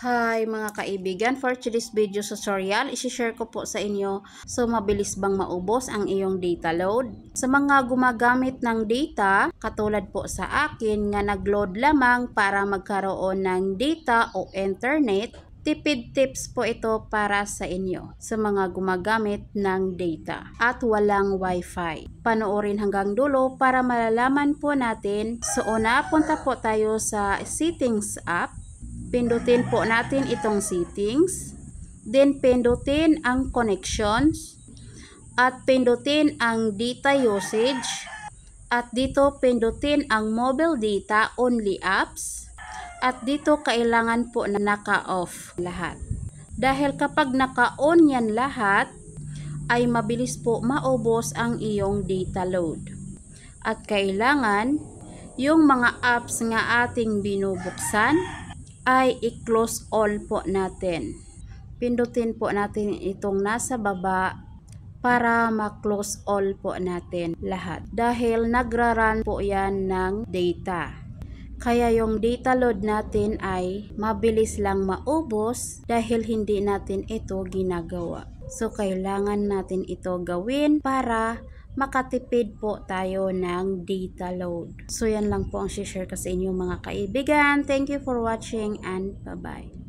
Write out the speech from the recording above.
Hi mga kaibigan, for today's video tutorial, isi-share ko po sa inyo so mabilis bang maubos ang iyong data load. Sa mga gumagamit ng data, katulad po sa akin nga nag-load lamang para magkaroon ng data o internet, tipid tips po ito para sa inyo sa mga gumagamit ng data at walang wifi. Panoorin hanggang dulo para malalaman po natin. So una, punta po tayo sa settings app. Pindutin po natin itong settings. Then pindutin ang connections. At pindutin ang data usage. At dito pindutin ang mobile data only apps. At dito kailangan po na naka-off lahat. Dahil kapag naka-on yan lahat, ay mabilis po maubos ang iyong data load. At kailangan yung mga apps nga ating binubuksan ay i-close all po natin. Pindutin po natin itong nasa baba para ma-close all po natin lahat. Dahil nagra-run po yan ng data. Kaya yung data load natin ay mabilis lang maubos dahil hindi natin ito ginagawa. So kailangan natin ito gawin para makatipid po tayo ng data load. So yan lang po ang share ko sa inyo mga kaibigan. Thank you for watching and bye-bye.